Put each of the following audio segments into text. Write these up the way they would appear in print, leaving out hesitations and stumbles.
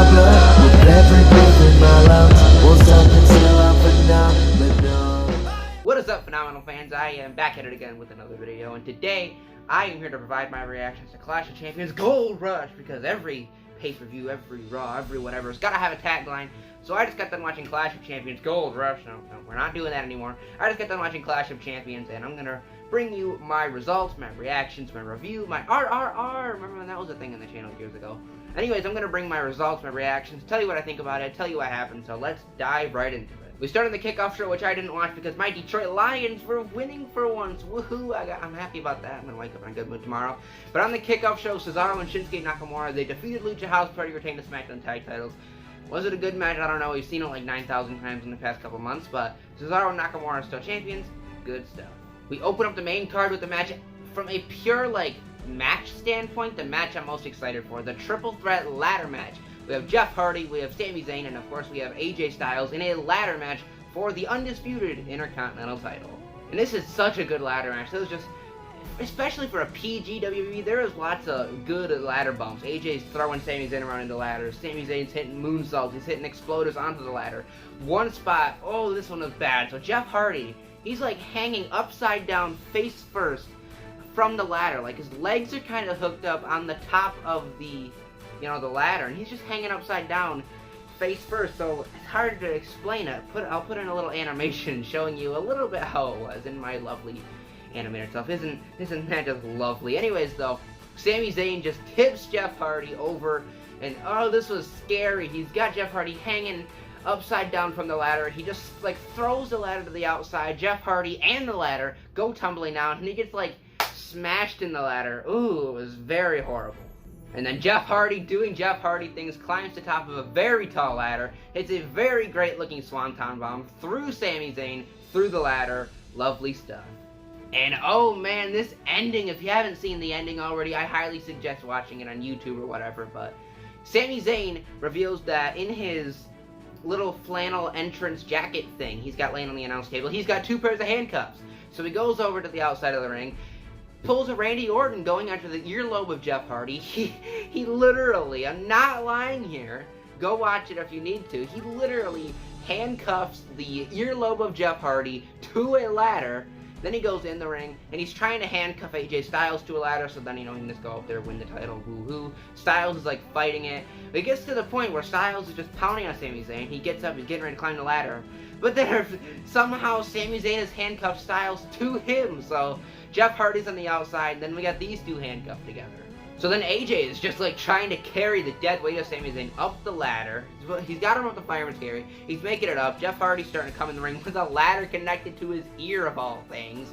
my blood, with every breath in my lungs. Won't stop until I'm phenomenal. What is up, phenomenal fans? I am back at it again with another video, and today I am here to provide my reactions to Clash of Champions Gold Rush, because every pay-per-view, every Raw, every whatever has got to have a tagline. So I just got done watching Clash of Champions Gold Rush. No, we're not doing that anymore. I just got done watching Clash of Champions, and I'm going to bring you my results, my reactions, my review, my RRR. Remember when that was a thing on the channel years ago? Anyways, I'm going to bring my results, my reactions, tell you what I think about it, tell you what happened, so let's dive right into it. We started the kickoff show, which I didn't watch because my Detroit Lions were winning for once. Woohoo! I'm happy about that. I'm going to wake up in a good mood tomorrow. But on the kickoff show, Cesaro and Shinsuke Nakamura, they defeated Lucha House Party, retained the Smackdown tag titles. Was it a good match? I don't know. We've seen it like 9,000 times in the past couple months, but Cesaro and Nakamura are still champions. Good stuff. We open up the main card with the match from a pure, match standpoint, the match I'm most excited for. The triple threat ladder match. We have Jeff Hardy, we have Sami Zayn, and of course we have AJ Styles in a ladder match for the Undisputed Intercontinental title. And this is such a good ladder match. This was just, especially for a PG WWE, there is lots of good ladder bumps. AJ's throwing Sami Zayn around into ladders. Sami Zayn's hitting moonsaults. He's hitting exploders onto the ladder. One spot, oh, this one was bad. So Jeff Hardy, he's like hanging upside down face first from the ladder. Like his legs are kind of hooked up on the top of the the ladder, and he's just hanging upside down face first, so it's hard to explain it. I'll put in a little animation showing you a little bit how it was in my lovely animated stuff. Isn't that just lovely? Anyways, though, Sami Zayn just tips Jeff Hardy over, and oh, this was scary. He's got Jeff Hardy hanging upside down from the ladder. He just throws the ladder to the outside. Jeff Hardy and the ladder go tumbling down, and he gets smashed in the ladder. Ooh, it was very horrible. And then Jeff Hardy, doing Jeff Hardy things, climbs to the top of a very tall ladder, hits a very great looking swanton bomb through Sami Zayn, through the ladder. Lovely stuff. And oh man, this ending, if you haven't seen the ending already, I highly suggest watching it on YouTube or whatever, but Sami Zayn reveals that in his little flannel entrance jacket thing he's got laying on the announce table, he's got 2 pairs of handcuffs. So he goes over to the outside of the ring, pulls a Randy Orton going after the earlobe of Jeff Hardy. He literally, I'm not lying here, go watch it if you need to, he literally handcuffs the earlobe of Jeff Hardy to a ladder. Then he goes in the ring, and he's trying to handcuff AJ Styles to a ladder, so then, he can just go up there, win the title, woo-hoo. Styles is, fighting it. But it gets to the point where Styles is just pounding on Sami Zayn. He gets up, he's getting ready to climb the ladder. But then, somehow, Sami Zayn has handcuffed Styles to him, so Jeff Hardy's on the outside, then we got these two handcuffed together. So then AJ is just trying to carry the dead weight of Sami Zayn up the ladder. He's got him up the fireman's carry. He's making it up. Jeff Hardy's starting to come in the ring with a ladder connected to his ear of all things.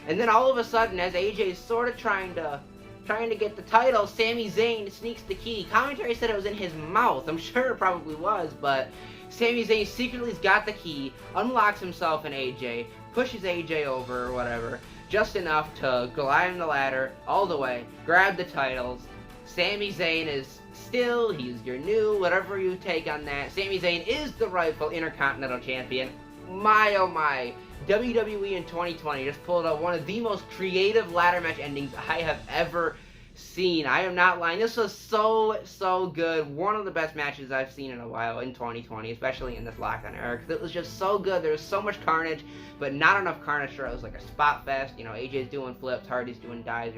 And then all of a sudden, as AJ's sort of trying to get the title, Sami Zayn sneaks the key. Commentary said it was in his mouth. I'm sure it probably was, but Sami Zayn secretly's got the key, unlocks himself in AJ, pushes AJ over or whatever, just enough to climb the ladder all the way, grab the titles. Sami Zayn is still, he's your new, whatever you take on that. Sami Zayn is the rightful Intercontinental Champion. My oh my, WWE in 2020 just pulled out one of the most creative ladder match endings I have ever seen. I am not lying. This was so good. One of the best matches I've seen in a while in 2020, especially in this lockdown era, because it was just so good. There was so much carnage, but not enough carnage for it was like a spot fest. AJ's doing flips, Hardy's doing dives.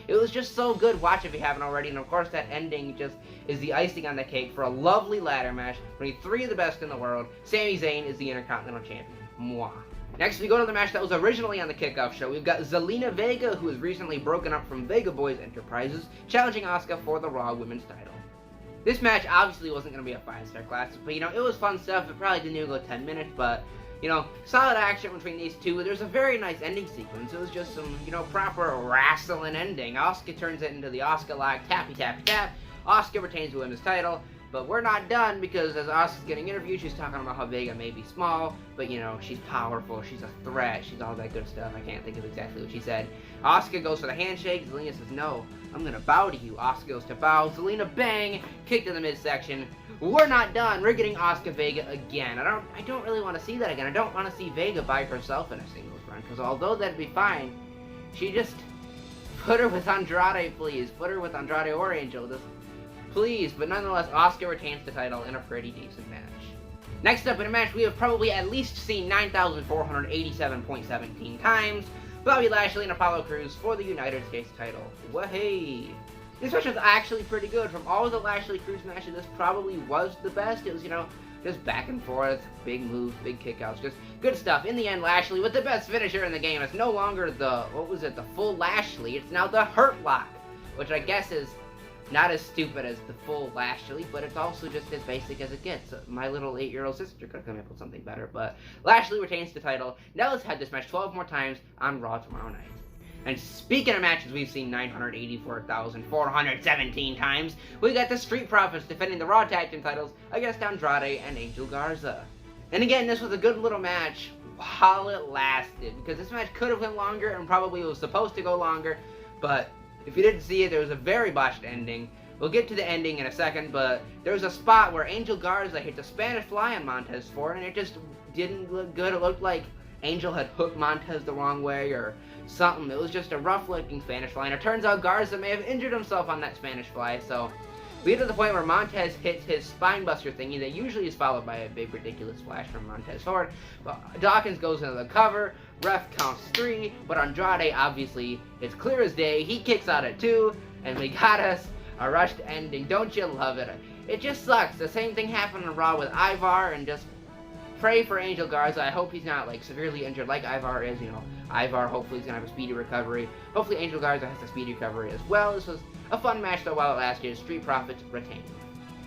It was just so good. Watch if you haven't already. And of course, that ending just is the icing on the cake for a lovely ladder match between 3 of the best in the world. Sami Zayn is the Intercontinental Champion. Mwah. Next, we go to the match that was originally on the kickoff show. We've got Zelina Vega, who has recently broken up from Vega Boys Enterprises, challenging Asuka for the Raw Women's title. This match obviously wasn't going to be a 5-star classic, but, it was fun stuff. It probably didn't even go 10 minutes, but, solid action between these two. There's a very nice ending sequence. It was just some, proper wrestling ending. Asuka turns it into the Asuka lock, tappy, tappy, tap. Asuka retains the women's title. But we're not done, because as Asuka's getting interviewed, she's talking about how Vega may be small, but she's powerful, she's a threat, she's all that good stuff. I can't think of exactly what she said. Asuka goes for the handshake. Zelina says, no, I'm gonna bow to you. Asuka goes to bow. Zelina, bang, kick to the midsection. We're not done. We're getting Asuka Vega again. I don't really want to see that again. I don't want to see Vega by herself in a singles run, because although that'd be fine, she just put her with Andrade, please. Put her with Andrade or Angel. Just please, but nonetheless, Asuka retains the title in a pretty decent match. Next up in a match we have probably at least seen 9,487.17 times, Bobby Lashley and Apollo Crews for the United States title. Wahey! This match was actually pretty good. From all of the Lashley Crews matches, this probably was the best. It was, just back and forth, big moves, big kickouts, just good stuff. In the end, Lashley with the best finisher in the game. It's no longer the full Lashley. It's now the Hurt Lock, which I guess is not as stupid as the full Lashley, but it's also just as basic as it gets. My little 8-year-old sister could have come up with something better, but Lashley retains the title. Now let's have this match 12 more times on Raw tomorrow night. And speaking of matches we've seen 984,417 times, we got the Street Profits defending the Raw Tag Team titles against Andrade and Angel Garza. And again, this was a good little match while it lasted, because this match could have went longer and probably was supposed to go longer, but if you didn't see it, there was a very botched ending. We'll get to the ending in a second, but there was a spot where Angel Garza hit the Spanish Fly on Montez Ford, and it just didn't look good. It looked like Angel had hooked Montez the wrong way or something. It was just a rough-looking Spanish Fly, and it turns out Garza may have injured himself on that Spanish Fly, so we get to the point where Montez hits his spinebuster thingy that usually is followed by a big ridiculous splash from Montez Ford. But Dawkins goes into the cover, ref counts 3, but Andrade, obviously, it's clear as day, he kicks out at 2, and we got us a rushed ending. Don't you love it? It just sucks. The same thing happened on Raw with Ivar, and just pray for Angel Garza. I hope he's not severely injured like Ivar is. Ivar hopefully is gonna have a speedy recovery. Hopefully Angel Garza has a speedy recovery as well. This was a fun match though while it lasted. Street Profits retained.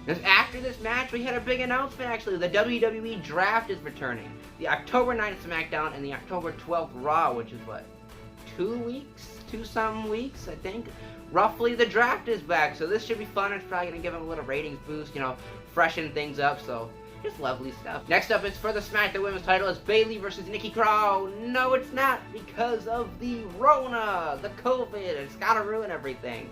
And after this match, we had a big announcement actually. The WWE Draft is returning. The October 9th SmackDown and the October 12th Raw, which is what, 2 weeks? 2-some weeks, I think. Roughly, the draft is back, so this should be fun. It's probably gonna give them a little ratings boost, freshen things up, so just lovely stuff. Next up, it's for the SmackDown Women's title. It's Bayley versus Nikki Cross. No, it's not, because of the Rona, the COVID. It's gotta ruin everything.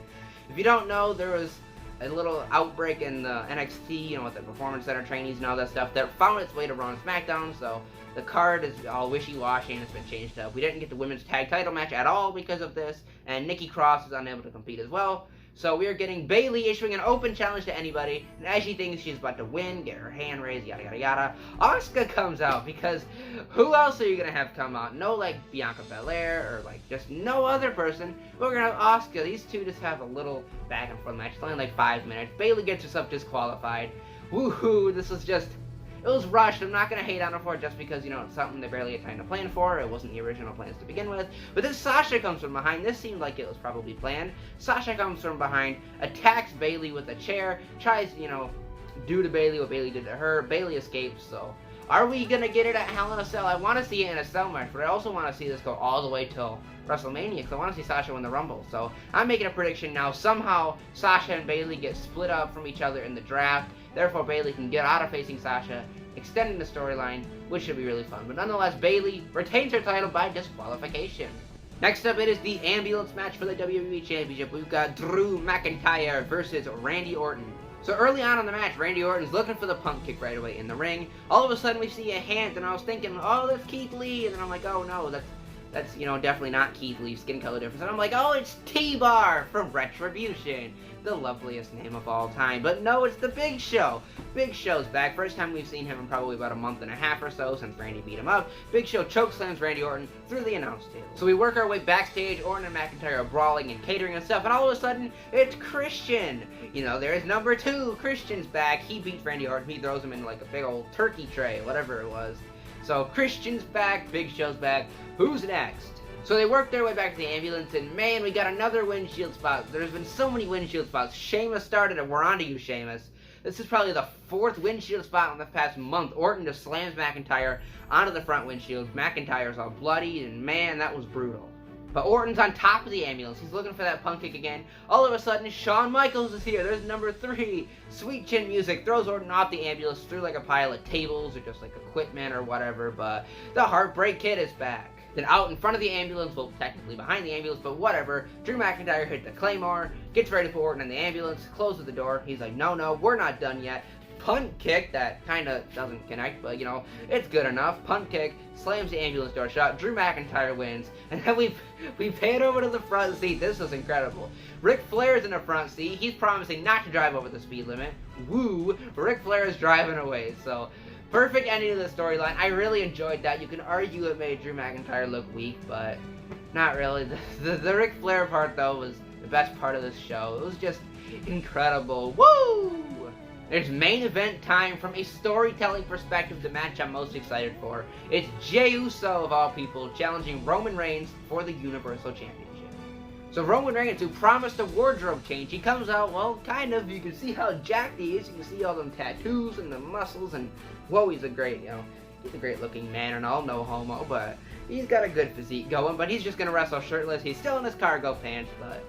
If you don't know, there was a little outbreak in the NXT, with the Performance Center trainees and all that stuff that found its way to Raw and SmackDown, so the card is all wishy-washy and it's been changed up. We didn't get the women's tag title match at all because of this, and Nikki Cross is unable to compete as well. So we are getting Bayley issuing an open challenge to anybody, and as she thinks she's about to win, get her hand raised, yada yada yada, Asuka comes out, because who else are you gonna have come out? No Bianca Belair, or just no other person. We're gonna have Asuka. These two just have a little back and forth match. It's only 5 minutes. Bayley gets herself disqualified. Woohoo! This was just, it was rushed. I'm not going to hate on her for it just because, it's something they barely had time to plan for. It wasn't the original plans to begin with. But then Sasha comes from behind. This seemed like it was probably planned. Sasha comes from behind, attacks Bayley with a chair, tries, do to Bayley what Bayley did to her. Bayley escapes, so are we going to get it at Hell in a Cell? I want to see it in a Cell match, but I also want to see this go all the way till WrestleMania, because I want to see Sasha win the Rumble. So I'm making a prediction now. Somehow Sasha and Bayley get split up from each other in the draft. Therefore, Bayley can get out of facing Sasha, extending the storyline, which should be really fun. But nonetheless, Bayley retains her title by disqualification. Next up, it is the ambulance match for the WWE Championship. We've got Drew McIntyre versus Randy Orton. So early on in the match, Randy Orton's looking for the pump kick right away in the ring. All of a sudden, we see a hand, and I was thinking, oh, that's Keith Lee. And then I'm like, oh, no, that's definitely not Keith Lee, skin color difference. And I'm like, oh, it's T-Bar from Retribution. The loveliest name of all time. But no, it's the Big Show. Big Show's back. First time we've seen him in probably about a month and a half or so since Randy beat him up. Big Show chokeslams Randy Orton through the announce table. So we work our way backstage. Orton and McIntyre are brawling and catering and stuff. And all of a sudden, it's Christian. There's number 2. Christian's back. He beats Randy Orton. He throws him in a big old turkey tray, whatever it was. So Christian's back. Big Show's back. Who's next? So they work their way back to the ambulance, and man, we got another windshield spot. There's been so many windshield spots. Sheamus started, and we're on to you, Sheamus. This is probably the 4th windshield spot in the past month. Orton just slams McIntyre onto the front windshield. McIntyre's all bloody, and man, that was brutal. But Orton's on top of the ambulance. He's looking for that pump kick again. All of a sudden, Shawn Michaels is here. There's number 3. Sweet chin music throws Orton off the ambulance through a pile of tables or just equipment or whatever. But the Heartbreak Kid is back. Then out in front of the ambulance, well, technically behind the ambulance, but whatever, Drew McIntyre hit the Claymore, gets ready for Orton in the ambulance, closes the door. He's like, no, we're not done yet. punt kick that kind of doesn't connect, but, you know, it's good enough. Punt kick, slams the ambulance door shut, Drew McIntyre wins, and then we pan over to the front seat. This was incredible. Ric Flair's in the front seat. He's promising not to drive over the speed limit. Woo! Ric Flair is driving away, so perfect ending to the storyline. I really enjoyed that. You can argue it made Drew McIntyre look weak, but not really. The Ric Flair part, though, was the best part of this show. It was just incredible. Woo! There's main event time. From a storytelling perspective, the match I'm most excited for. It's Jey Uso, of all people, challenging Roman Reigns for the Universal Championship. So Roman Reigns, who promised a wardrobe change, he comes out, well, kind of. You can see how jacked he is. You can see all them tattoos and the muscles, and whoa, he's a great, he's a great looking man and all, no homo, but he's got a good physique going, but he's just gonna wrestle shirtless. He's still in his cargo pants, but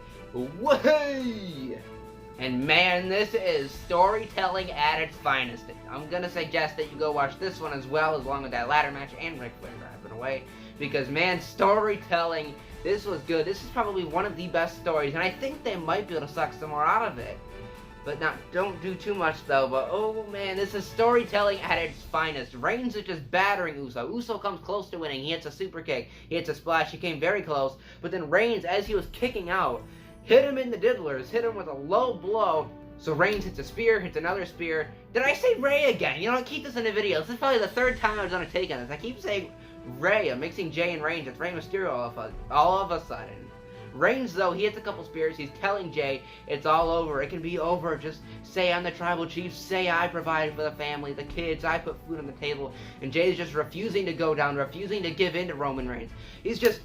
way! And man, this is storytelling at its finest. I'm gonna suggest that you go watch this one as well, along with that ladder match and Ric Flair driving away, because man, storytelling, this was good. This is probably one of the best stories, and I think they might be able to suck some more out of it. But don't do too much though, but oh man, this is storytelling at its finest. Reigns is just battering Uso. Uso comes close to winning. He hits a super kick. He hits a splash. He came very close. But then Reigns, as he was kicking out, hit him in the diddlers, hit him with a low blow. So Reigns hits a spear, hits another spear. Did I say Ray again? You know, I keep this in the video. This is probably the third time I've done a take on this. I keep saying Ray. I'm mixing Jey and Reigns. It's Rey Mysterio all of a sudden. Reigns, though, he hits a couple spears. He's telling Jey it's all over. It can be over. Just say I'm the tribal chief. Say I provided for the family, the kids. I put food on the table. And Jey's just refusing to go down, refusing to give in to Roman Reigns. He's just,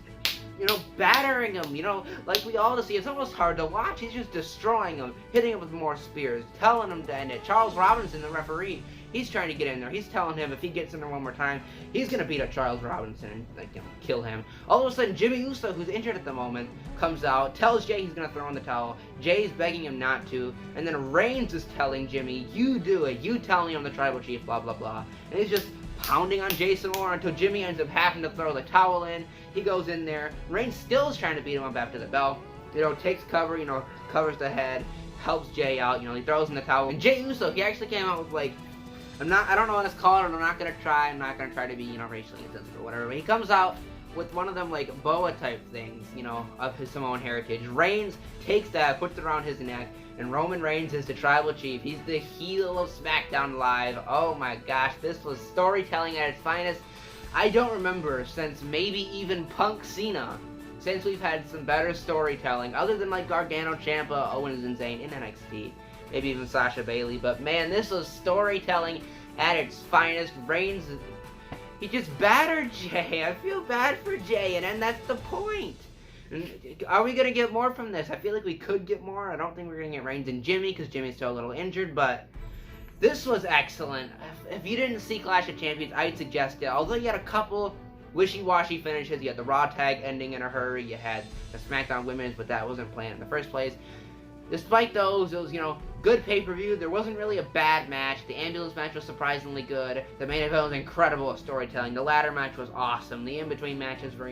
battering him, like we all see. It's almost hard to watch. He's just destroying him, hitting him with more spears, telling him to end it. Charles Robinson, the referee, he's trying to get in there. He's telling him if he gets in there one more time, he's going to beat up Charles Robinson and, kill him. All of a sudden, Jey Uso, who's injured at the moment, comes out, tells Jey he's going to throw in the towel. Jey's begging him not to, and then Reigns is telling Jimmy, you do it. You tell me I'm the tribal chief, blah, blah, blah. And he's just pounding on Jey some more until Jimmy ends up having to throw the towel in. He goes in there. Reigns still is trying to beat him up after the bell. Takes cover, covers the head, helps Jey out, he throws in the towel. And Jey Uso, he actually came out with I don't know what it's called, and I'm not gonna try to be, racially insensitive or whatever, but he comes out with one of them, boa type things, of his Samoan heritage. Reigns takes that, puts it around his neck, and Roman Reigns is the tribal chief. He's the heel of Smackdown Live. Oh my gosh, this was storytelling at its finest. I don't remember since maybe even Punk Cena, since we've had some better storytelling, other than Gargano, Ciampa, Owens, and Zayn in NXT. Maybe even Sasha Bayley, but man, this was storytelling at its finest. Reigns, he just battered Jey. I feel bad for Jey, and that's the point. Are we going to get more from this? I feel like we could get more. I don't think we're going to get Reigns and Jimmy, because Jimmy's still a little injured, but this was excellent. If you didn't see Clash of Champions, I'd suggest it. Although you had a couple wishy-washy finishes, you had the Raw tag ending in a hurry, you had the SmackDown Women's, but that wasn't planned in the first place. Despite those, it was, good pay-per-view. There wasn't really a bad match. The ambulance match was surprisingly good. The main event was incredible at storytelling. The ladder match was awesome. The in-between matches were,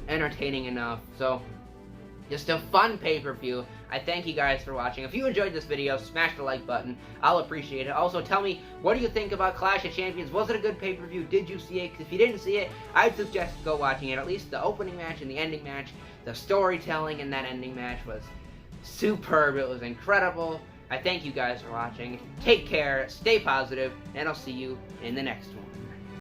entertaining enough. So, just a fun pay-per-view. I thank you guys for watching. If you enjoyed this video, smash the like button. I'll appreciate it. Also, tell me, what do you think about Clash of Champions? Was it a good pay-per-view? Did you see it? 'Cause if you didn't see it, I'd suggest go watching it. At least the opening match and the ending match. The storytelling in that ending match was superb. It was incredible. I thank you guys for watching. Take care, stay positive, and I'll see you in the next one.